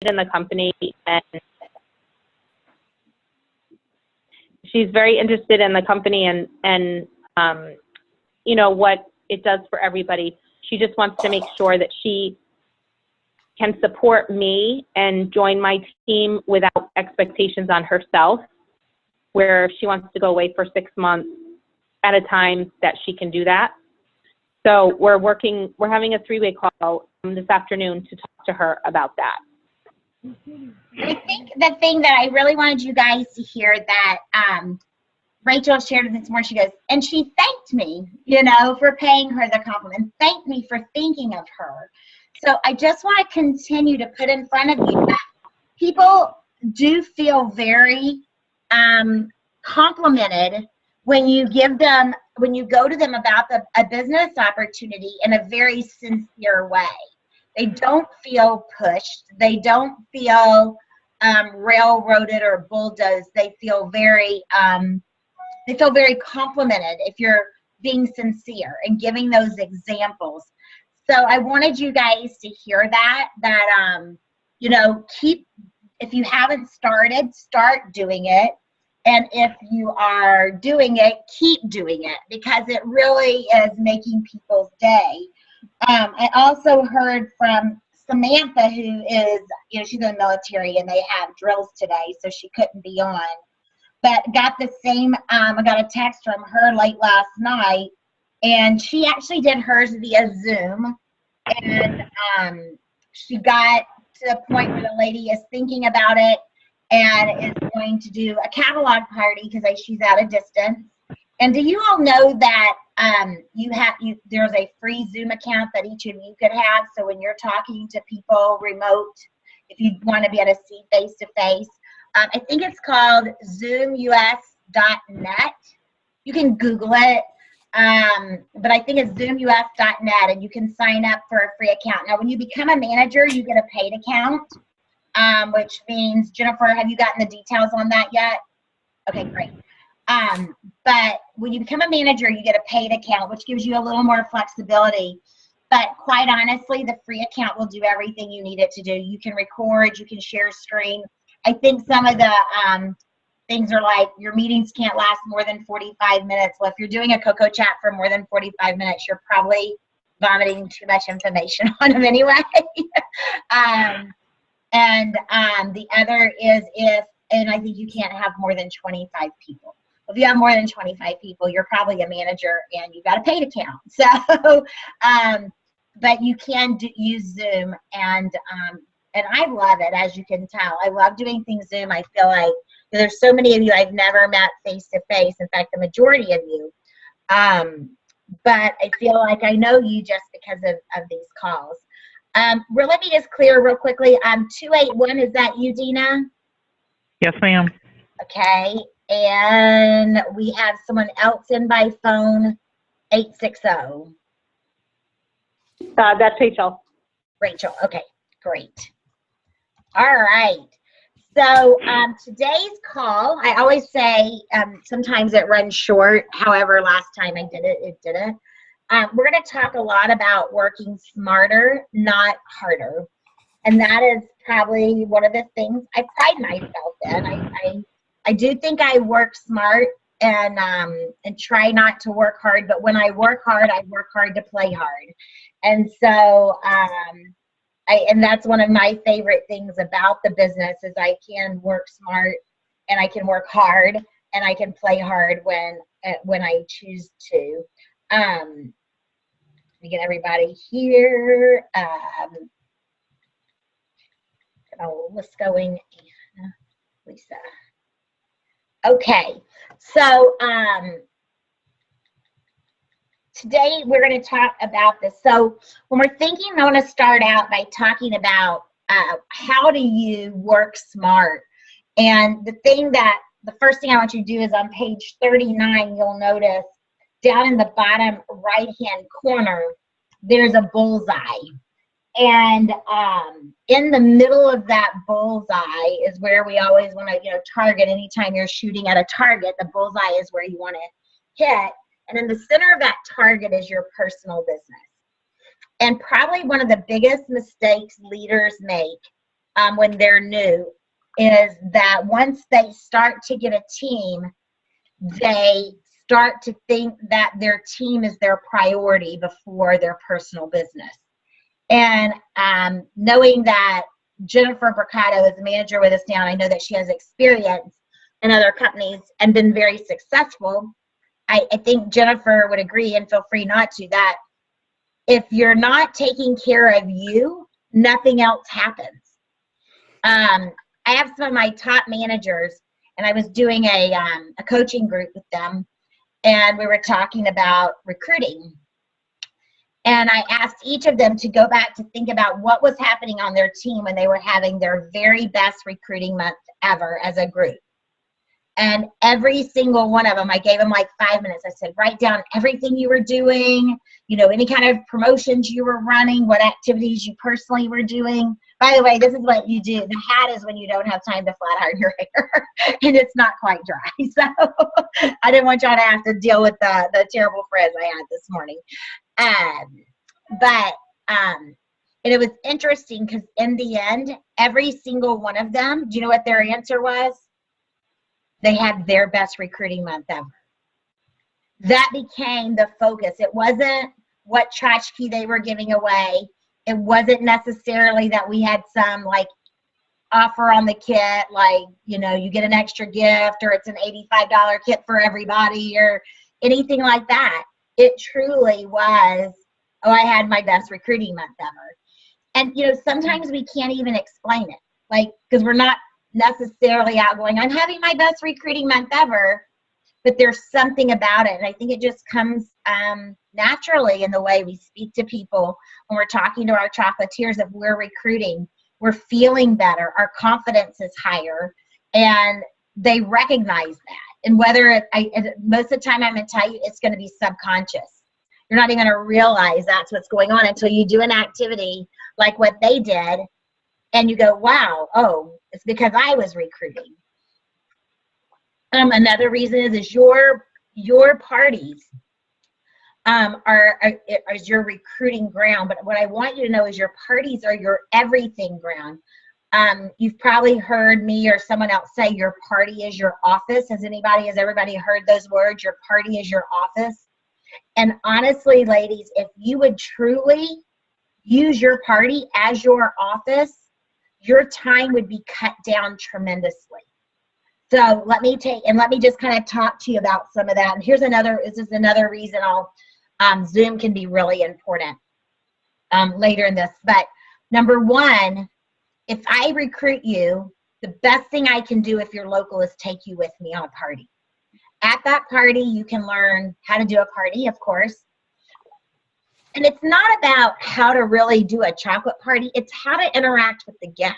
in the company, and she's very interested in the company and you know, what it does for everybody. She just wants to make sure that she can support me and join my team without expectations on herself, where if she wants to go away for 6 months at a time, that she can do that. So we're having a 3-way call this afternoon to talk to her about that. I think the thing that I really wanted you guys to hear that Rachel shared this morning, she goes, and she thanked me, you know, for paying her the compliment, thanked me for thinking of her. So I just want to continue to put in front of you that people do feel very complimented when you give them, when you go to them about a business opportunity in a very sincere way. They don't feel pushed. They don't feel railroaded or bulldozed. They feel very complimented if you're being sincere and giving those examples. So I wanted you guys to hear that you know, if you haven't started, start doing it. And if you are doing it, keep doing it, because it really is making people's day. I also heard from Samantha, who is, you know, she's in the military and they have drills today, so she couldn't be on. But got the same, I got a text from her late last night, and she actually did hers via Zoom. And she got to the point where the lady is thinking about it and is going to do a catalog party because she's at a distance. And do you all know that there's a free Zoom account that each of you could have? So when you're talking to people remote, if you want to be able to see face-to-face, I think it's called zoomus.net. You can Google it, but I think it's zoomus.net, and you can sign up for a free account. Now, when you become a manager, you get a paid account, which means, Jennifer, have you gotten the details on that yet? Okay, great. But when you become a manager, you get a paid account, which gives you a little more flexibility. But quite honestly, the free account will do everything you need it to do. You can record, you can share screen. I think some of the things are like your meetings can't last more than 45 minutes. Well, if you're doing a Coco Chat for more than 45 minutes, you're probably vomiting too much information on them anyway. The other is and I think you can't have more than 25 people. If you have more than 25 people, you're probably a manager and you've got a paid account. So, but you can use Zoom, and I love it, as you can tell. I love doing things Zoom. I feel like there's so many of you I've never met face to face. In fact, the majority of you. But I feel like I know you just because of these calls. Let me just clear real quickly. 281, is that you, Dina? Yes, ma'am. Okay. And we have someone else in by phone, 860. That's Rachel. Rachel. Okay, great. All right. So today's call, I always say sometimes it runs short. However, last time I did it, it didn't. We're going to talk a lot about working smarter, not harder. And that is probably one of the things I pride myself in. I do think I work smart and try not to work hard. But when I work hard to play hard. And so and that's one of my favorite things about the business is I can work smart and I can work hard and I can play hard when I choose to. Let me get everybody here. What's going on? Lisa. Okay, so today we're going to talk about this. So when we're thinking, I want to start out by talking about how do you work smart. And the first thing I want you to do is on page 39, you'll notice down in the bottom right-hand corner, there's a bullseye. And in the middle of that bullseye is where we always want to, target. Anytime you're shooting at a target, the bullseye is where you want to hit. And in the center of that target is your personal business. And probably one of the biggest mistakes leaders make when they're new is that once they start to get a team, they start to think that their team is their priority before their personal business. And knowing that Jennifer Bricado is a manager with us now, and I know that she has experience in other companies and been very successful, I think Jennifer would agree, and feel free not to, that if you're not taking care of you, nothing else happens. I have some of my top managers, and I was doing a coaching group with them, and we were talking about recruiting. And I asked each of them to go back to think about what was happening on their team when they were having their very best recruiting month ever as a group. And every single one of them, I gave them like 5 minutes. I said, write down everything you were doing, you know, any kind of promotions you were running, what activities you personally were doing. By the way, this is what you do. The hat is when you don't have time to flat iron your hair and it's not quite dry. So I didn't want y'all to have to deal with the terrible frizz I had this morning. And it was interesting because in the end, every single one of them, do you know what their answer was? They had their best recruiting month ever. That became the focus. It wasn't what tchotchke they were giving away. It wasn't necessarily that we had some like offer on the kit, like, you know, you get an extra gift or it's an $85 kit for everybody or anything like that. It truly was, oh, I had my best recruiting month ever. And, you know, sometimes we can't even explain it, like, because we're not necessarily out going, I'm having my best recruiting month ever, but there's something about it. And I think it just comes naturally in the way we speak to people when we're talking to our chocolatiers. If we're recruiting, we're feeling better, our confidence is higher, and they recognize that. And whether most of the time I'm going to tell you it's going to be subconscious. You're not even going to realize that's what's going on until you do an activity like what they did and you go, wow, oh, it's because I was recruiting. Another reason is your parties is your recruiting ground. But what I want you to know is your parties are your everything ground. You've probably heard me or someone else say your party is your office. Has everybody heard those words? Your party is your office. And honestly, ladies, if you would truly use your party as your office, your time would be cut down tremendously. So let me just kind of talk to you about some of that. And this is another reason Zoom can be really important later in this. But number one, if I recruit you, the best thing I can do if you're local is take you with me on a party. At that party, you can learn how to do a party, of course. And it's not about how to really do a chocolate party. It's how to interact with the guest,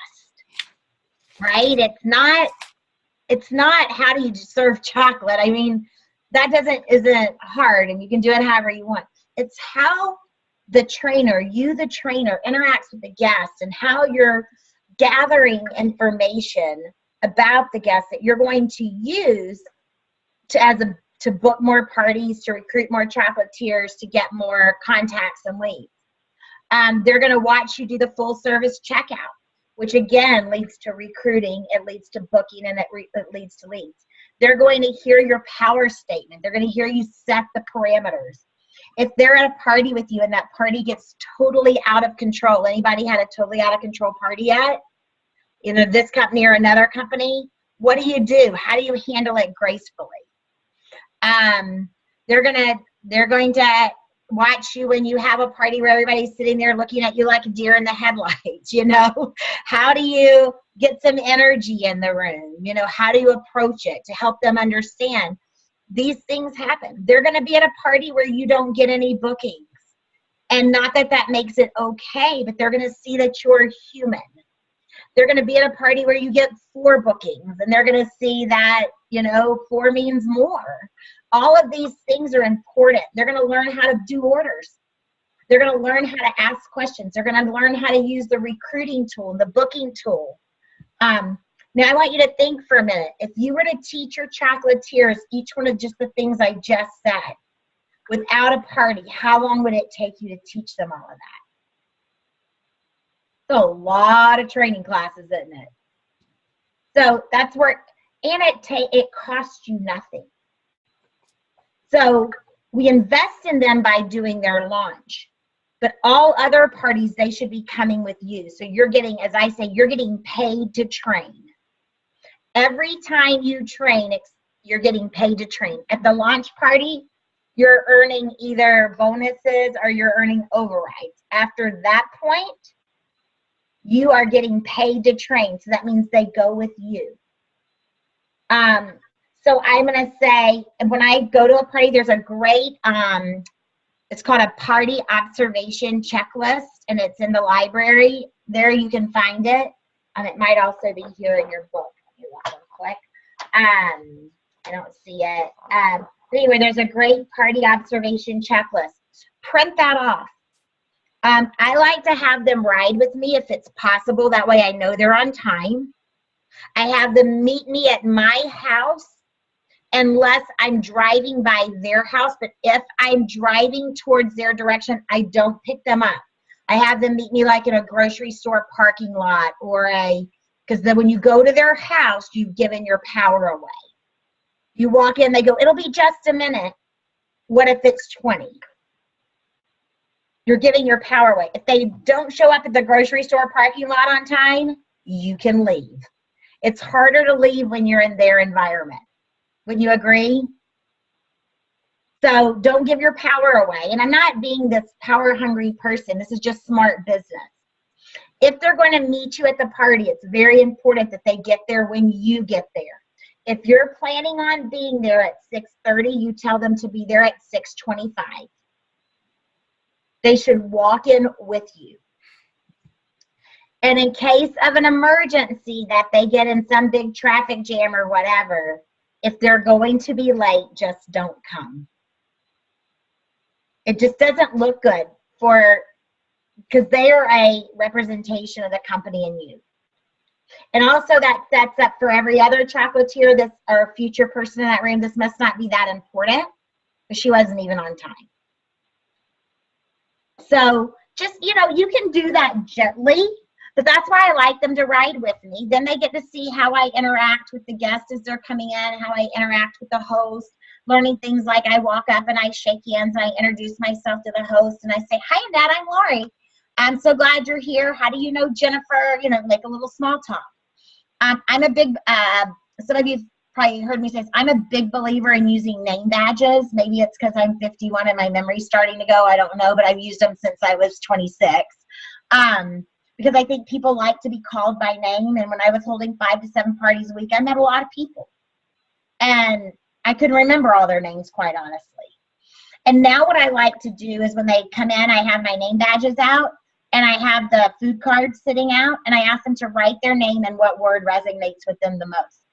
right? It's not how do you serve chocolate. I mean, that isn't hard, and you can do it however you want. It's how the trainer interacts with the guest and how you're gathering information about the guest that you're going to use to book more parties, to recruit more chocolatiers, to get more contacts and leads. They're going to watch you do the full service checkout, which again leads to recruiting, it leads to booking, and it leads to leads. They're going to hear your power statement. They're going to hear you set the parameters. If they're at a party with you and that party gets totally out of control, anybody had a totally out of control party yet? Either this company or another company, what do you do? How do you handle it gracefully? They're going to watch you when you have a party where everybody's sitting there looking at you like a deer in the headlights, you know? How do you get some energy in the room? You know, how do you approach it to help them understand these things happen? They're going to be at a party where you don't get any bookings. And not that that makes it okay, but they're going to see that you're human. They're going to be at a party where you get 4 bookings, and they're going to see that, you know, 4 means more. All of these things are important. They're going to learn how to do orders. They're going to learn how to ask questions. They're going to learn how to use the recruiting tool and the booking tool. Now, I want you to think for a minute. If you were to teach your chocolatiers each one of just the things I just said without a party, how long would it take you to teach them all of that? It's a lot of training classes, isn't it? So that's where, and it costs you nothing. So we invest in them by doing their launch. But all other parties, they should be coming with you. So you're getting, as I say, you're getting paid to train. Every time you train, you're getting paid to train. At the launch party, you're earning either bonuses or you're earning overrides. After that point, you are getting paid to train. So that means they go with you. So I'm going to say, when I go to a party, there's a great, it's called a party observation checklist, and it's in the library. There you can find it. It might also be here in your book. Let me look real quick. I don't see it. But anyway, there's a great party observation checklist. Print that off. I like to have them ride with me if it's possible. That way I know they're on time. I have them meet me at my house unless I'm driving by their house. But if I'm driving towards their direction, I don't pick them up. I have them meet me like in a grocery store parking lot because then when you go to their house, you've given your power away. You walk in, they go, it'll be just a minute. What if it's 20? You're giving your power away. If they don't show up at the grocery store parking lot on time, you can leave. It's harder to leave when you're in their environment. Wouldn't you agree? So don't give your power away. And I'm not being this power-hungry person. This is just smart business. If they're going to meet you at the party, it's very important that they get there when you get there. If you're planning on being there at 6:30, you tell them to be there at 6:25. They should walk in with you. And in case of an emergency that they get in some big traffic jam or whatever, if they're going to be late, just don't come. It just doesn't look good because they are a representation of the company and you. And also that sets up for every other chocolatier or future person in that room. This must not be that important, but she wasn't even on time. So just, you can do that gently, but that's why I like them to ride with me. Then they get to see how I interact with the guests as they're coming in, how I interact with the host, learning things like I walk up and I shake hands and I introduce myself to the host and I say, hi, Annette, I'm Lori. I'm so glad you're here. How do you know Jennifer? Make a little small talk. I'm a big, some of you probably heard me say this, I'm a big believer in using name badges. Maybe it's because I'm 51 and my memory's starting to go. I don't know, but I've used them since I was 26. Because I think people like to be called by name. And when I was holding 5 to 7 parties a week, I met a lot of people. And I couldn't remember all their names, quite honestly. And now what I like to do is when they come in, I have my name badges out. And I have the food cards sitting out, and I ask them to write their name and what word resonates with them the most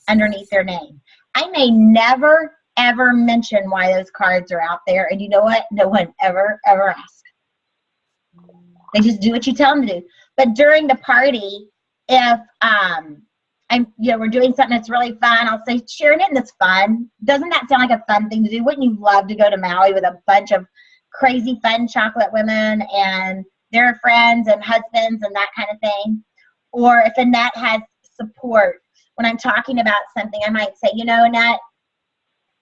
underneath their name. I may never, ever mention why those cards are out there, and you know what? No one ever asks. They just do what you tell them to do. But during the party, if we're doing something that's really fun, I'll say, Sharon, isn't this fun? Doesn't that sound like a fun thing to do? Wouldn't you love to go to Maui with a bunch of crazy fun chocolate women and their friends and husbands and that kind of thing? Or if Annette has support when I'm talking about something, I might say, Annette,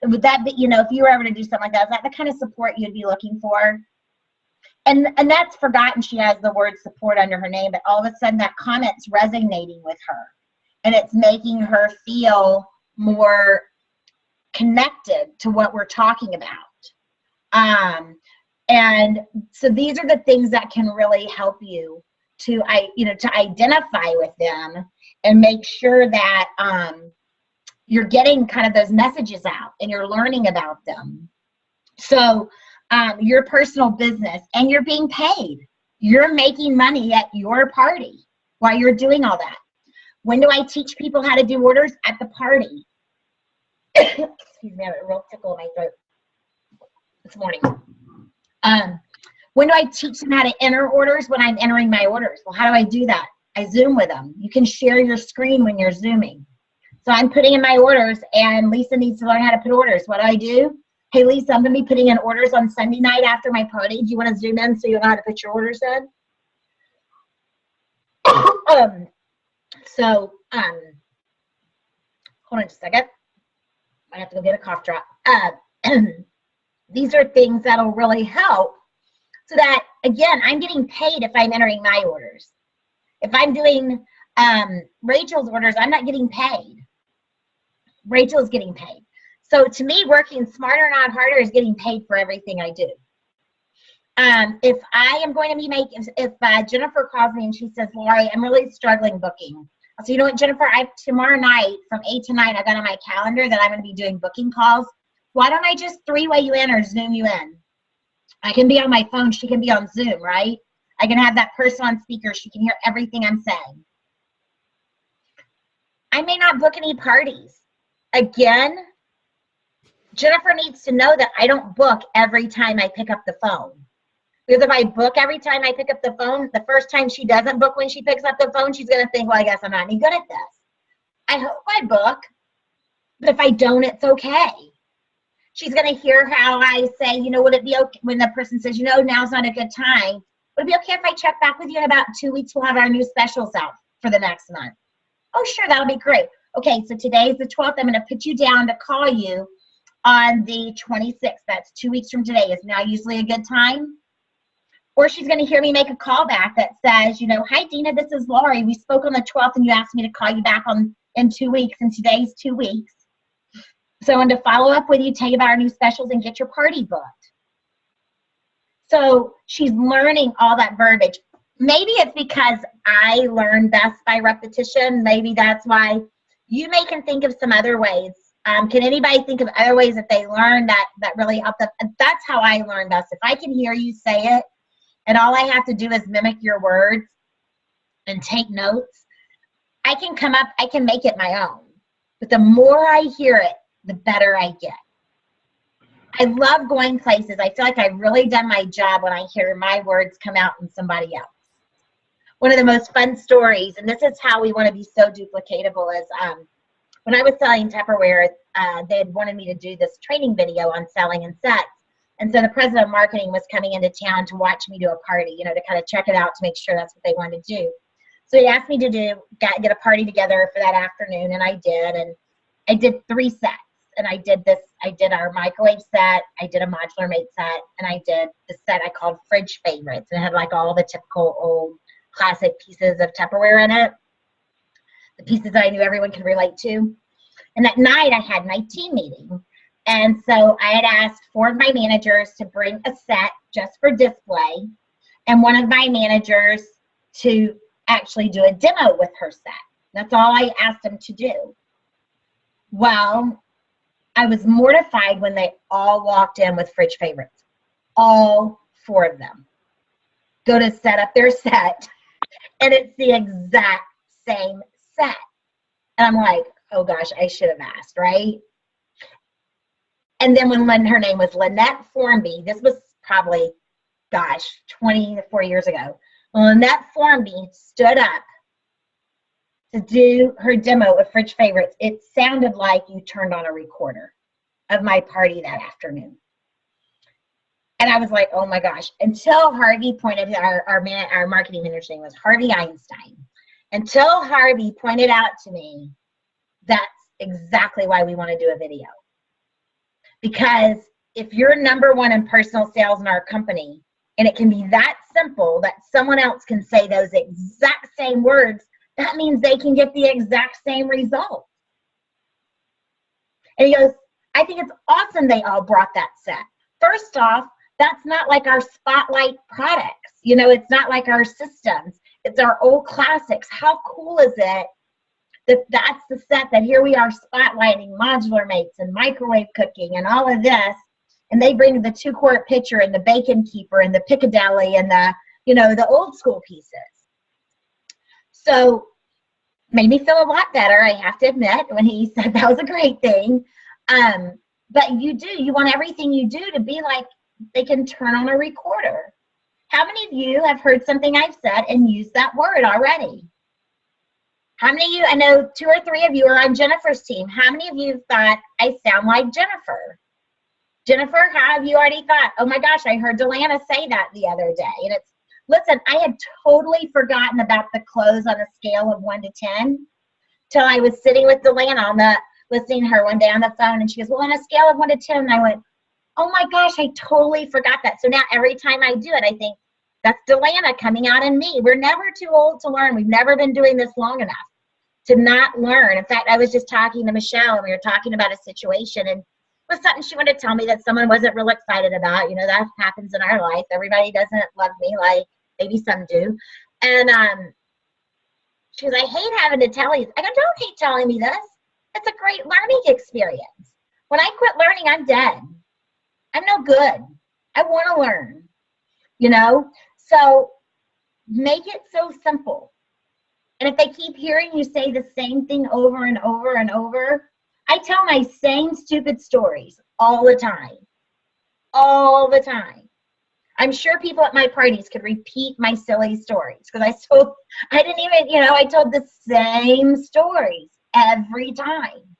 would that be, if you were ever to do something like that, is that the kind of support you'd be looking for? And Annette's forgotten she has the word support under her name, but all of a sudden that comment's resonating with her and it's making her feel more connected to what we're talking about. And so these are the things that can really help you to identify with them and make sure that you're getting kind of those messages out and you're learning about them. So your personal business, and you're being paid. You're making money at your party while you're doing all that. When do I teach people how to do orders? At the party. Excuse me, I have a real tickle in my throat this morning. When do I teach them how to enter orders? When I'm entering my orders. Well, how do I do that? I Zoom with them. You can share your screen when you're Zooming. So I'm putting in my orders, and Lisa needs to learn how to put orders. What do? Hey, Lisa, I'm going to be putting in orders on Sunday night after my party. Do you want to Zoom in so you know how to put your orders in? So, hold on just a second. I have to go get a cough drop. These are things that'll really help so that, again, I'm getting paid if I'm entering my orders. If I'm doing Rachel's orders, I'm not getting paid. Rachel's getting paid. So to me, working smarter, not harder is getting paid for everything I do. If I am going to be making, if Jennifer calls me and she says, Lori, I'm really struggling booking. I'll say, you know what, Jennifer, tomorrow night from 8 to 9, I got on my calendar that I'm going to be doing booking calls. Why don't I just three-way you in or Zoom you in? I can be on my phone. She can be on Zoom, right? I can have that person on speaker. She can hear everything I'm saying. I may not book any parties. Again, Jennifer needs to know that I don't book every time I pick up the phone. Because if I book every time I pick up the phone, the first time she doesn't book when she picks up the phone, she's going to think, well, I guess I'm not any good at this. I hope I book, but if I don't, it's okay. She's going to hear how I say, you know, would it be okay when the person says, you know, now's not a good time. Would it be okay if I check back with you in about 2 weeks? We'll have our new specials out for the next month. Oh, sure, that'll be great. Okay, so today's the 12th. I'm going to put you down to call you on the 26th. That's 2 weeks from today. Is now usually a good time? Or she's going to hear me make a call back that says, you know, hi, Dina, this is Lori. We spoke on the 12th, and you asked me to call you back in 2 weeks, and today's 2 weeks. So I wanted to follow up with you, tell you about our new specials, and get your party booked. So she's learning all that verbiage. Maybe it's because I learn best by repetition. Maybe that's why. You can think of some other ways. Can anybody think of other ways that they learn that really help them? That's how I learn best. If I can hear you say it, and all I have to do is mimic your words and take notes, I can make it my own. But the more I hear it, the better I get. I love going places. I feel like I've really done my job when I hear my words come out from somebody else. One of the most fun stories, and this is how we want to be so duplicatable, is when I was selling Tupperware, they had wanted me to do this training video on selling and sets. And so the president of marketing was coming into town to watch me do a party, you know, to kind of check it out to make sure that's what they wanted to do. So he asked me to get a party together for that afternoon, and I did. And I did 3 sets. And I did our microwave set, I did a modular mate set, and I did the set I called Fridge Favorites. And it had like all the typical old classic pieces of Tupperware in it, the pieces that I knew everyone could relate to. And that night I had my team meeting. And so I had asked 4 of my managers to bring a set just for display, and one of my managers to actually do a demo with her set. That's all I asked them to do. Well, I was mortified when they all walked in with Fridge Favorites. All 4 of them go to set up their set, and it's the exact same set. And I'm like, oh gosh, I should have asked, right? And then when her name was Lynette Formby, this was probably, 24 years ago. When Lynette Formby stood up to do her demo of Fridge Favorites, it sounded like you turned on a recorder of my party that afternoon. And I was like, oh my gosh, until Harvey pointed, our marketing manager's name was Harvey Einstein. Until Harvey pointed out to me, that's exactly why we want to do a video. Because if you're number 1 in personal sales in our company, and it can be that simple that someone else can say those exact same words, that means they can get the exact same result. And he goes, I think it's awesome they all brought that set. First off, that's not like our spotlight products. You know, it's not like our systems. It's our old classics. How cool is it that that's the set that here we are spotlighting modular mates and microwave cooking and all of this. And they bring the 2-quart pitcher and the bacon keeper and the Piccadilly and the, you know, the old school pieces. So made me feel a lot better, I have to admit, when he said that was a great thing. But you want everything you do to be like they can turn on a recorder. How many of you have heard something I've said and used that word already? How many of you, I know 2 or 3 of you are on Jennifer's team. How many of you thought I sound like Jennifer? Jennifer, how have you already thought, oh my gosh, I heard Delana say that the other day? And it's Listen, I had totally forgotten about the close on a scale of 1 to 10 till I was sitting with Delana listening to her one day on the phone, and she goes, well, on a scale of 1 to 10, and I went, oh my gosh, I totally forgot that. So now every time I do it, I think, that's Delana coming out in me. We're never too old to learn. We've never been doing this long enough to not learn. In fact, I was just talking to Michelle, and we were talking about a situation, and it was something she wanted to tell me that someone wasn't real excited about. You know, that happens in our life. Everybody doesn't love me like maybe some do. And she goes, I hate having to tell you. I go, don't hate telling me this. It's a great learning experience. When I quit learning, I'm dead. I'm no good. I want to learn, you know? So make it so simple. And if they keep hearing you say the same thing over and over and over, I tell my same stupid stories all the time. All the time. I'm sure people at my parties could repeat my silly stories because I told the same stories every time.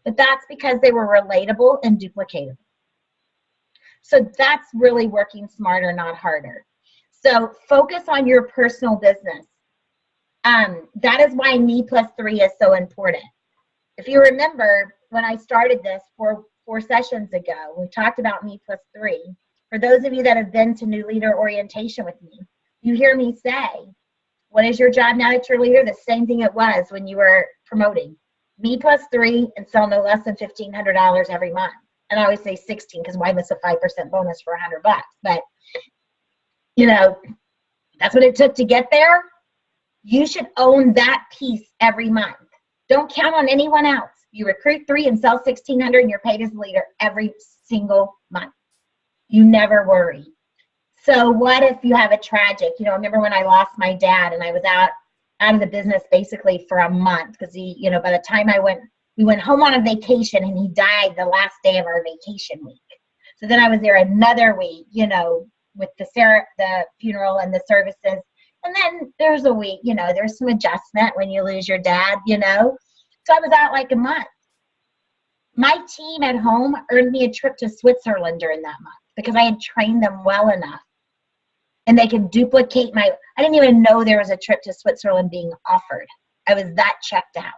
But that's because they were relatable and duplicatable. So that's really working smarter, not harder. So focus on your personal business. That is why me plus 3 is so important. If you remember, when I started this four sessions ago, we talked about me plus 3. For those of you that have been to New Leader Orientation with me, you hear me say, what is your job now that you're a leader? The same thing it was when you were promoting. Me plus 3 and sell no less than $1,500 every month. And I always say 16 because why miss a 5% bonus for $100? But, you know, that's what it took to get there. You should own that piece every month. Don't count on anyone else. You recruit 3 and sell 1,600 and you're paid as a leader every single month. You never worry. So what if you have a tragic, I remember when I lost my dad and I was out of the business basically for a month because by the time we went home on a vacation and he died the last day of our vacation week. So then I was there another week, with the funeral and the services. And then there's a week, there's some adjustment when you lose your dad, So I was out like a month. My team at home earned me a trip to Switzerland during that month because I had trained them well enough. And they could duplicate I didn't even know there was a trip to Switzerland being offered. I was that checked out.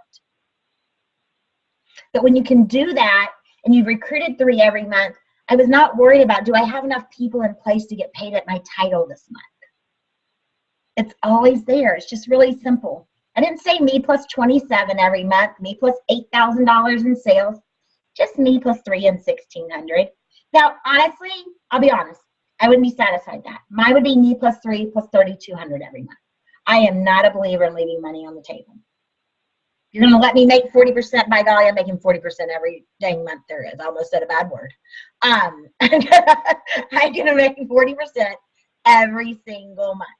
But when you can do that and you've recruited 3 every month, I was not worried about, do I have enough people in place to get paid at my title this month? It's always there. It's just really simple. I didn't say me plus 27 every month, me plus $8,000 in sales, just me plus 3 and 1,600. Now, honestly, I'll be honest, I wouldn't be satisfied with that. Mine would be me plus 3 plus 3,200 every month. I am not a believer in leaving money on the table. You're going to let me make 40% by golly, I'm making 40% every dang month there is. I almost said a bad word. I'm going to make 40% every single month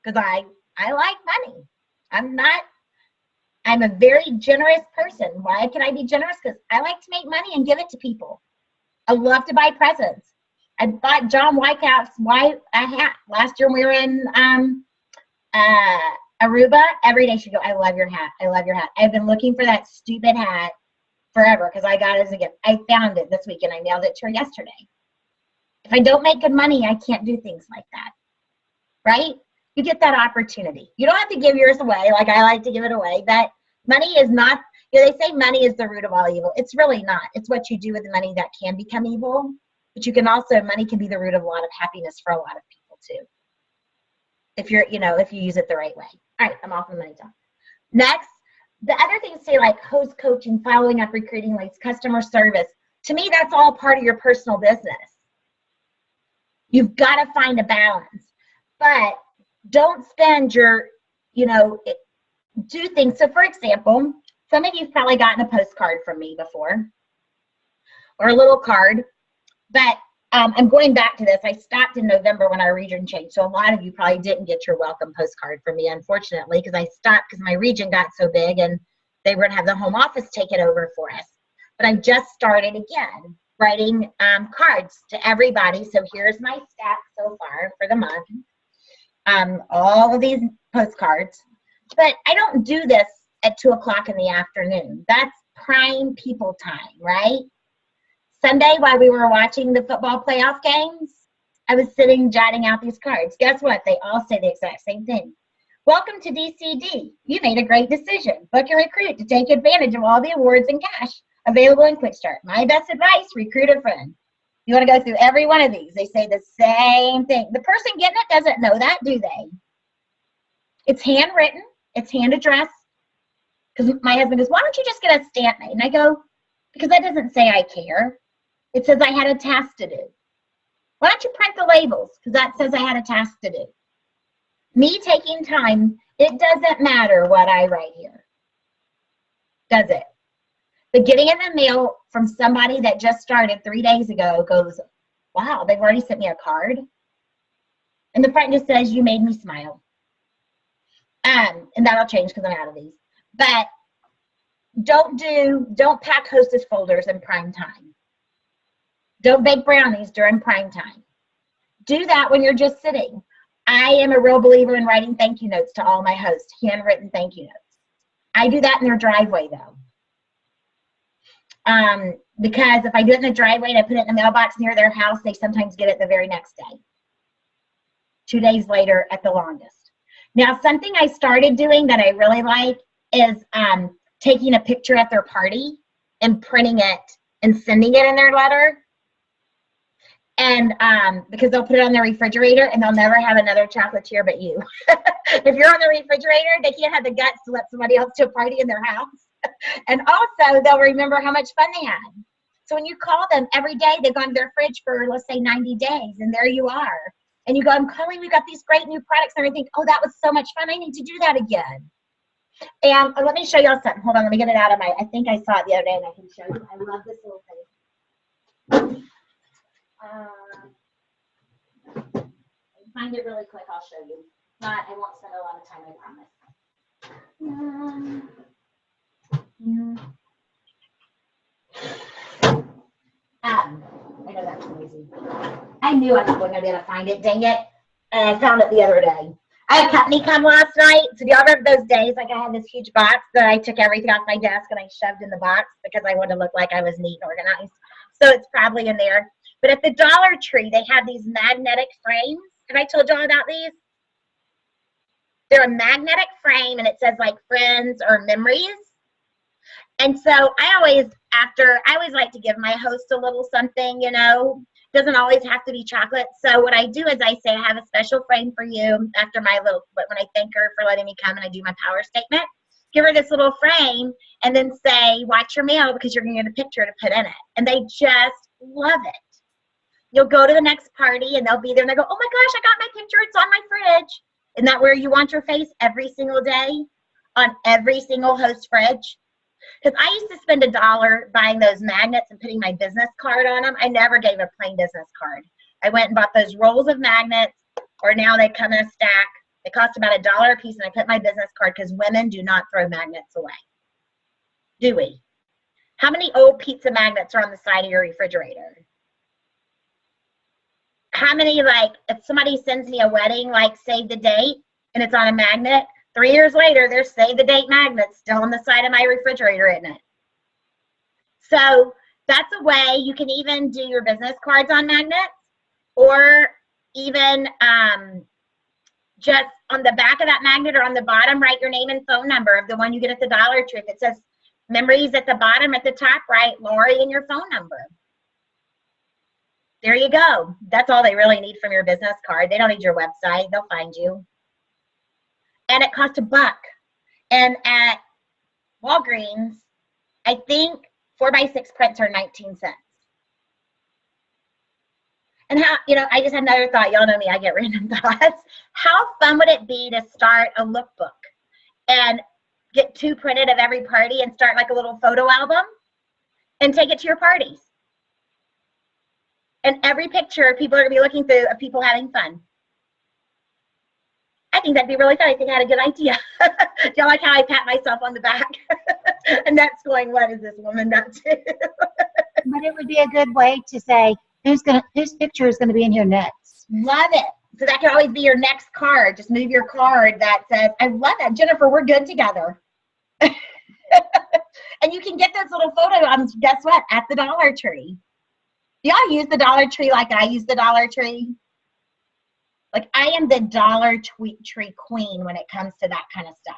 because I like money. I'm a very generous person. Why can I be generous? Because I like to make money and give it to people. I love to buy presents. I bought John Wyckoff's a hat. Last year when we were in Aruba, every day she'd go, I love your hat. I love your hat. I've been looking for that stupid hat forever because I got it as a gift. I found it this week and I mailed it to her yesterday. If I don't make good money, I can't do things like that. Right? You get that opportunity. You don't have to give yours away like I like to give it away, but money is not, they say money is the root of all evil. It's really not. It's what you do with the money that can become evil. But you can also, money can be the root of a lot of happiness for a lot of people too. If you use it the right way. All right, I'm off the money talk. Next, the other things say like host coaching, following up, recruiting leads, customer service. To me, that's all part of your personal business. You've got to find a balance. But don't spend your, do things. So for example, some of you've probably gotten a postcard from me before or a little card, but I'm going back to this. I stopped in November when our region changed. So a lot of you probably didn't get your welcome postcard from me, unfortunately, because I stopped because my region got so big and they were going to have the home office take it over for us. But I just started again writing cards to everybody. So here's my stats so far for the month. All of these postcards. But I don't do this at 2 o'clock in the afternoon. That's prime people time, right? Sunday, while we were watching the football playoff games, I was sitting jotting out these cards. Guess what? They all say the exact same thing. Welcome to DCD. You made a great decision. Book and recruit to take advantage of all the awards and cash available in Quick Start. My best advice, recruit a friend. You want to go through every one of these. They say the same thing. The person getting it doesn't know that, do they? It's handwritten. It's hand addressed. Because my husband goes, why don't you just get a stamp made? And I go, because that doesn't say I care. It says I had a task to do. Why don't you print the labels? Because that says I had a task to do. Me taking time, it doesn't matter what I write here. Does it? But getting in the mail from somebody that just started 3 days ago goes, wow, they've already sent me a card. And the front just says, you made me smile. And that'll change because I'm out of these. But don't pack Hostess folders in prime time. Don't bake brownies during prime time. Do that when you're just sitting. I am a real believer in writing thank you notes to all my hosts, handwritten thank you notes. I do that in their driveway though. Because if I do it in the driveway and I put it in the mailbox near their house, they sometimes get it the very next day. 2 days later at the longest. Now, something I started doing that I really like is taking a picture at their party and printing it and sending it in their letter. And because they'll put it on their refrigerator and they'll never have another chocolatier but you. If you're on the refrigerator, they can't have the guts to let somebody else to a party in their house. And also, they'll remember how much fun they had. So when you call them every day, they've gone to their fridge for, let's say, 90 days, and there you are. And you go, I'm calling, we got these great new products, and everything. Oh, that was so much fun. I need to do that again. And let me show y'all something. Hold on, let me get it out of my, I think I saw it the other day, and I can show you. I love this little thing. Find it really quick, I'll show you. Not, I won't spend a lot of time, I promise. I know that's noisy. I knew I wasn't going to be able to find it, dang it. And I found it the other day. I had company come last night. So do y'all remember those days? Like I had this huge box that I took everything off my desk and I shoved in the box because I wanted to look like I was neat and organized. So it's probably in there. But at the Dollar Tree, they have these magnetic frames. Have I told y'all about these? They're a magnetic frame and it says like friends or memories. And so I always like to give my host a little something, you know. Doesn't always have to be chocolate. So what I do is I say I have a special frame for you after my little, when I thank her for letting me come and I do my power statement. Give her this little frame and then say, watch your mail because you're going to get a picture to put in it. And they just love it. You'll go to the next party and they'll be there and they go, oh my gosh, I got my picture. It's on my fridge. Isn't that where you want your face every single day on every single host fridge? Because I used to spend $1 buying those magnets and putting my business card on them. I never gave a plain business card. I went and bought those rolls of magnets, or now they come in a stack. They cost about $1 a piece, and I put my business card because women do not throw magnets away. Do we? How many old pizza magnets are on the side of your refrigerator? How many, like, if somebody sends me a wedding, like, save the date, and it's on a magnet, 3 years later, there's save the date magnets still on the side of my refrigerator, isn't it? So that's a way you can even do your business cards on magnets, or even just on the back of that magnet or on the bottom, write your name and phone number of the one you get at the Dollar Tree. If it says memories at the bottom, at the top, write Lori and your phone number. There you go. That's all they really need from your business card. They don't need your website. They'll find you. And it costs $1. And at Walgreens, I think 4x6 prints are 19 cents. And how, you know, I just had another thought. Y'all know me, I get random thoughts. How fun would it be to start a lookbook and get 2 printed of every party and start like a little photo album and take it to your parties? And every picture people are going to be looking through of people having fun. I think that'd be really fun. I think I had a good idea. Do y'all like how I pat myself on the back? And that's going, what is this woman up to? But it would be a good way to say, whose picture is going to be in here next? Love it. So that can always be your next card. Just move your card that says, I love that. Jennifer, we're good together. And you can get those little photo albums, guess what, at the Dollar Tree. Do y'all use the Dollar Tree like I use the Dollar Tree? Like, I am the Dollar Tree queen when it comes to that kind of stuff.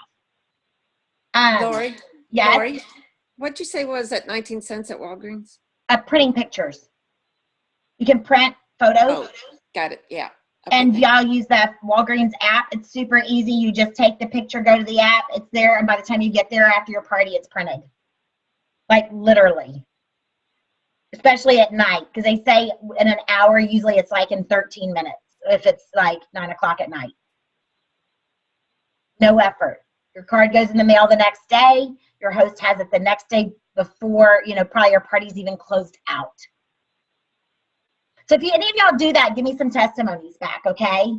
Lori, Yes, Lori, what'd you say was at 19 cents at Walgreens? printing pictures. You can print photos. Oh, got it. Yeah. Okay, And thank y'all use that Walgreens app. It's super easy. You just take the picture, go to the app, it's there, and by the time you get there after your party, it's printed. Like, literally. Especially at night, because they say in an hour, usually it's like in 13 minutes, if it's like 9 o'clock at night. No effort. Your card goes in the mail the next day. Your host has it the next day before, probably your party's even closed out. So if any of y'all do that, give me some testimonies back, okay?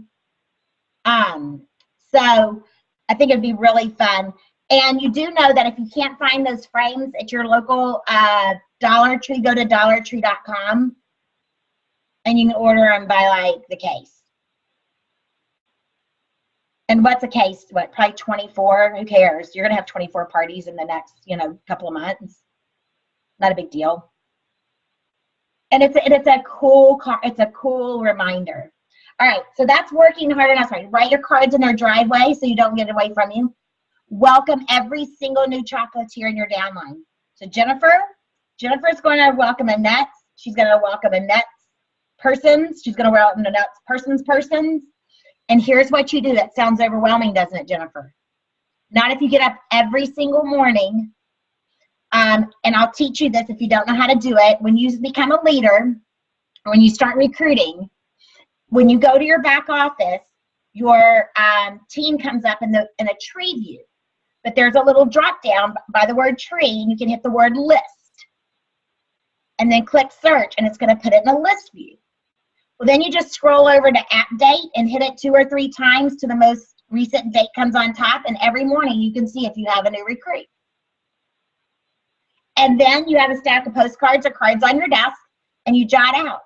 So I think it'd be really fun. And you do know that if you can't find those frames at your local Dollar Tree, go to dollartree.com and you can order them by like the case. And what's a case? What, probably 24? Who cares? You're gonna have 24 parties in the next, couple of months. Not a big deal. And it's a cool reminder. All right, so that's working hard enough. Right, write your cards in their driveway so you don't get it away from you. Welcome every single new chocolatier in your downline. So Jennifer's going to welcome Annette. She's going to welcome Annette's persons. She's going to welcome Annette's persons. And here's what you do. That sounds overwhelming, doesn't it, Jennifer? Not if you get up every single morning. And I'll teach you this if you don't know how to do it. When you become a leader, or when you start recruiting, when you go to your back office, your team comes up in a tree view. But there's a little drop down by the word tree, and you can hit the word list. And then click search, and it's going to put it in a list view. Well, then you just scroll over to app date and hit it 2 or 3 times till the most recent date comes on top, and every morning you can see if you have a new recruit. And then you have a stack of postcards or cards on your desk, and you jot out,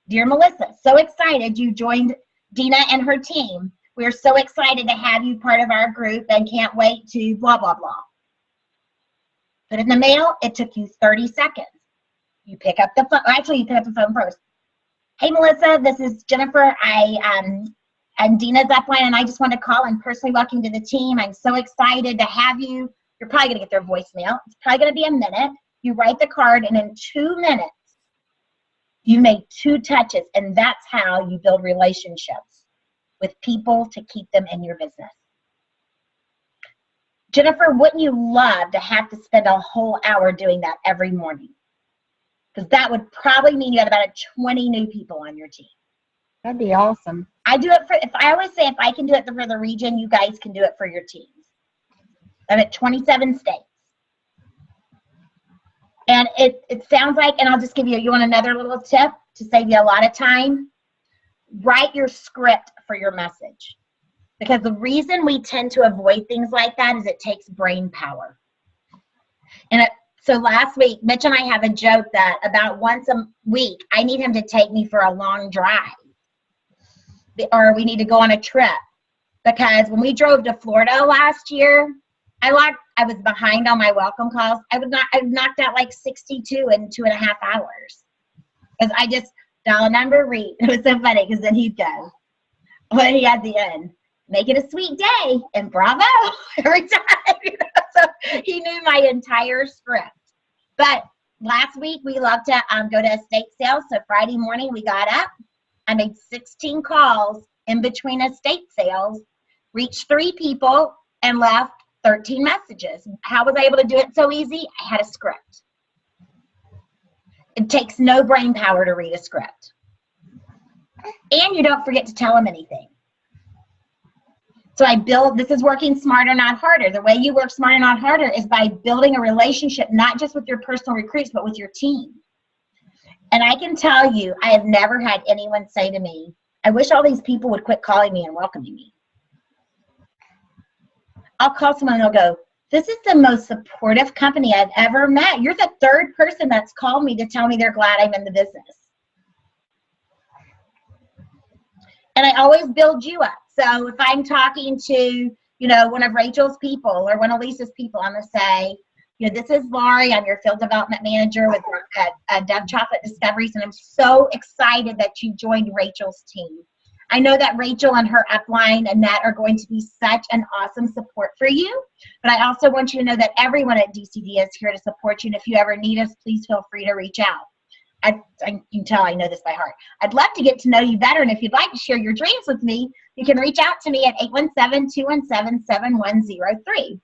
"Dear Melissa, so excited you joined Dina and her team. We're so excited to have you part of our group and can't wait to blah, blah, blah." Put it in the mail. It took you 30 seconds. You pick up the phone. Actually, you pick up the phone first. "Hey, Melissa, this is Jennifer. I'm Dina's upline, and I just want to call and personally welcome you to the team. I'm so excited to have you." You're probably going to get their voicemail. It's probably going to be a minute. You write the card, and in 2 minutes, you made 2 touches, and that's how you build relationships with people to keep them in your business. Jennifer, wouldn't you love to have to spend a whole hour doing that every morning? Because that would probably mean you had about 20 new people on your team. That'd be awesome. I always say if I can do it for the region, you guys can do it for your teams. I'm at 27 states. And it sounds like, and I'll just give you want another little tip to save you a lot of time? Write your script for your message. Because the reason we tend to avoid things like that is it takes brain power. So last week, Mitch and I have a joke that about once a week, I need him to take me for a long drive. Or we need to go on a trip. Because when we drove to Florida last year, I was behind on my welcome calls. I knocked out like 62 in 2.5 hours. Because I just dial a number, read. It was so funny because then he'd go. But he at the end, "Make it a sweet day," and bravo every time. So he knew my entire script. But last week we love to go to estate sales. So Friday morning we got up. I made 16 calls in between estate sales, reached 3 people, and left 13 messages. How was I able to do it so easy? I had a script. It takes no brain power to read a script. And you don't forget to tell them anything. So this is working smarter, not harder. The way you work smarter, not harder is by building a relationship, not just with your personal recruits, but with your team. And I can tell you, I have never had anyone say to me, "I wish all these people would quit calling me and welcoming me." I'll call someone and they'll go, "This is the most supportive company I've ever met. You're the 3rd person that's called me to tell me they're glad I'm in the business." And I always build you up. So if I'm talking to, one of Rachel's people or one of Lisa's people, I'm going to say, "This is Laurie. I'm your field development manager with Dove Chocolate Discoveries, and I'm so excited that you joined Rachel's team. I know that Rachel and her upline, Annette, are going to be such an awesome support for you. But I also want you to know that everyone at DCD is here to support you. And if you ever need us, please feel free to reach out. You can tell I know this by heart. I'd love to get to know you better. And if you'd like to share your dreams with me, you can reach out to me at 817-217-7103.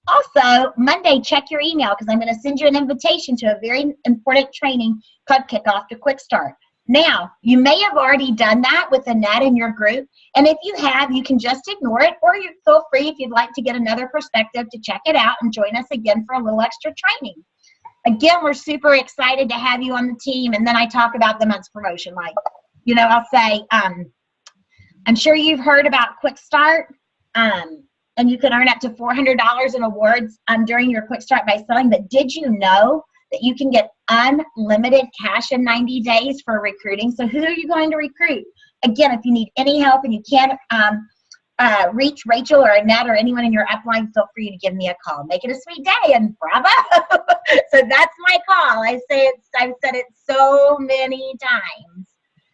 Also, Monday, check your email because I'm going to send you an invitation to a very important training called Kickoff to Quick Start. Now, you may have already done that with Annette in your group, and if you have, you can just ignore it, or you feel free if you'd like to get another perspective to check it out and join us again for a little extra training. Again, we're super excited to have you on the team, and then I talk about the month's promotion. Like, you know, I'll say, I'm sure you've heard about Quick Start, and you can earn up to $400 in awards during your Quick Start by selling, but did you know that you can get unlimited cash in 90 days for recruiting? So who are you going to recruit? Again, if you need any help and you can't reach Rachel or Annette or anyone in your upline, feel free to give me a call. Make it a sweet day, and bravo. So that's my call. I've said it so many times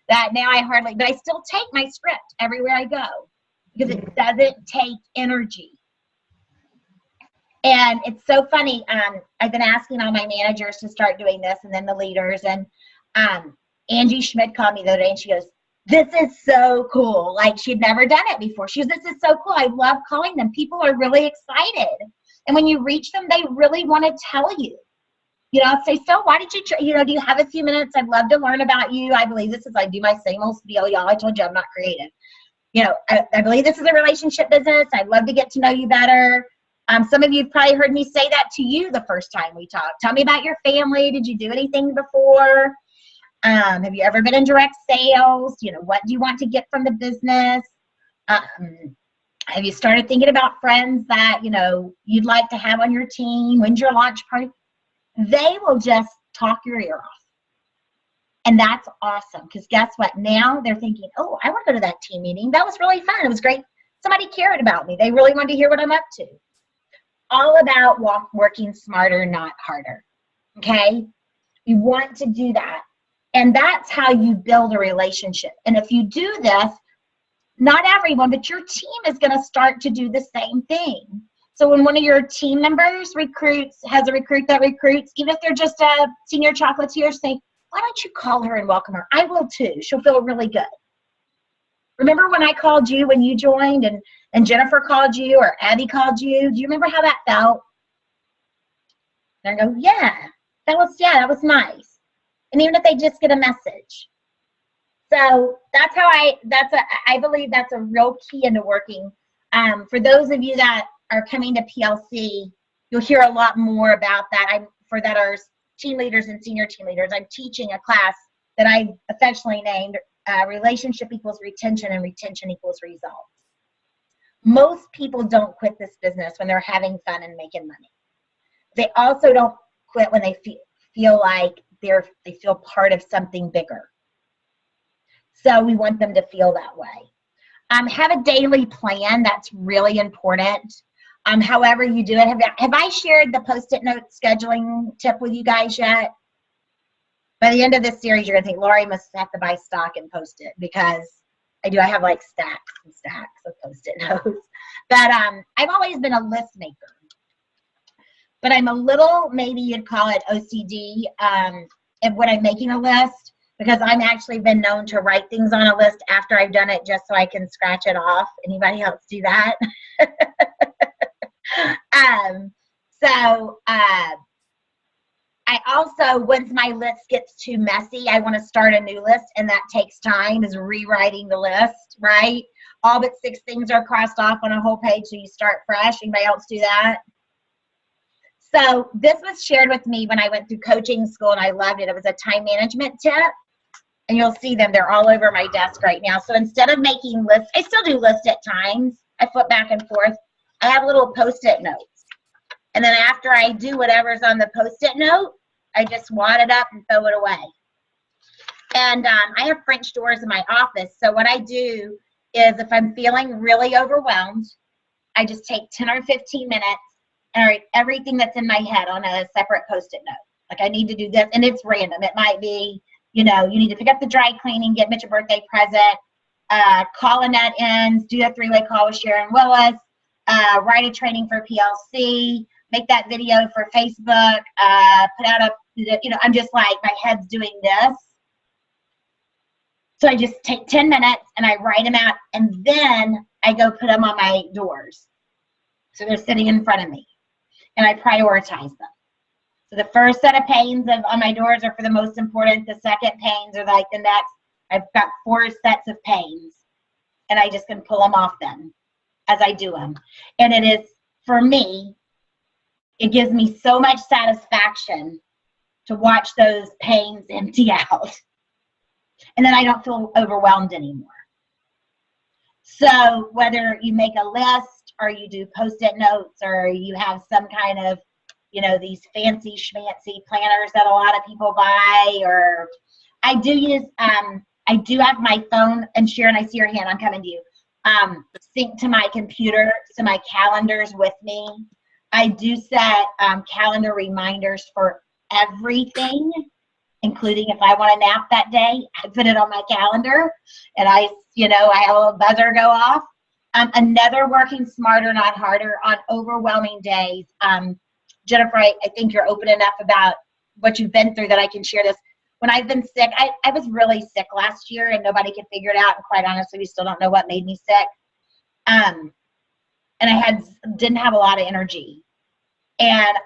that now but I still take my script everywhere I go because it doesn't take energy. And it's so funny. I've been asking all my managers to start doing this, and then the leaders. And Angie Schmidt called me the other day, and she goes, "This is so cool." Like, she'd never done it before. She goes, "This is so cool. I love calling them. People are really excited. And when you reach them, they really want to tell you. You know, I'll say, so why did you, do you have a few minutes? I'd love to learn about you. I believe this is, I do my same old spiel, y'all. I told you I'm not creative. You know, I believe this is a relationship business. I'd love to get to know you better. Some of you have probably heard me say that to you the first time we talked. Tell me about your family. Did you do anything before? Have you ever been in direct sales? You know, what do you want to get from the business? Have you started thinking about friends that, you know, you'd like to have on your team? When's your launch party? They will just talk your ear off. And that's awesome, because guess what? Now they're thinking, oh, I want to go to that team meeting. That was really fun. It was great. Somebody cared about me. They really wanted to hear what I'm up to. All about working smarter, not harder. Okay? You want to do that. And that's how you build a relationship. And if you do this, not everyone, but your team is going to start to do the same thing. So when one of your team members has a recruit that recruits, even if they're just a senior chocolatier, say, why don't you call her and welcome her? I will too. She'll feel really good. Remember when I called you when you joined, and Jennifer called you, or Abby called you? Do you remember how that felt? And I go, yeah, that was nice. And even if they just get a message. So that's how I believe that's a real key into working. For those of you that are coming to PLC, you'll hear a lot more about that. For that are team leaders and senior team leaders, I'm teaching a class that I affectionately named Relationship Equals Retention and Retention Equals Results. Most people don't quit this business when they're having fun and making money. They also don't quit when they feel like they feel part of something bigger. So we want them to feel that way. Have a daily plan. That's really important. However you do it. Have I shared the Post-it note scheduling tip with you guys yet? By the end of this series, you're going to think, Lori must have to buy stock and Post-it, because I have like stacks and stacks of Post-it notes. But I've always been a list maker. But I'm a little, maybe you'd call it OCD, when I'm making a list, because I'm actually been known to write things on a list after I've done it just so I can scratch it off. Anybody else do that? I also, once my list gets too messy, I want to start a new list, and that takes time, is rewriting the list, right? All but 6 things are crossed off on a whole page, so you start fresh. Anybody else do that? So this was shared with me when I went through coaching school, and I loved it. It was a time management tip, and you'll see them. They're all over my desk right now. So instead of making lists, I still do lists at times. I flip back and forth. I have little Post-it notes. And then after I do whatever's on the Post-it note, I just wad it up and throw it away. And I have French doors in my office. So what I do is, if I'm feeling really overwhelmed, I just take 10 or 15 minutes and I write everything that's in my head on a separate Post-it note. Like, I need to do this, and it's random. It might be, you need to pick up the dry cleaning, get Mitch a birthday present, call Annette in, do a 3-way call with Sharon Willis, write a training for PLC, make that video for Facebook, put out I'm just like, my head's doing this. So I just take 10 minutes and I write them out, and then I go put them on my doors. So they're sitting in front of me, and I prioritize them. So the first set of panes on my doors are for the most important. The second panes are like the next. I've got 4 sets of panes, and I just can pull them off then as I do them. And it is, for me, it gives me so much satisfaction to watch those panes empty out. And then I don't feel overwhelmed anymore. So whether you make a list or you do Post-it notes or you have some kind of, these fancy schmancy planners that a lot of people buy, or I do use, I do have my phone, and Sharon, I see your hand, I'm coming to you, sync to my computer, so my calendar's with me. I do set calendar reminders for everything, including if I want to nap that day, I put it on my calendar, and I have a little buzzer go off. Another working smarter, not harder on overwhelming days. Jennifer, I think you're open enough about what you've been through that I can share this. When I've been sick, I was really sick last year, and nobody could figure it out, and quite honestly, we still don't know what made me sick. And I didn't have a lot of energy. And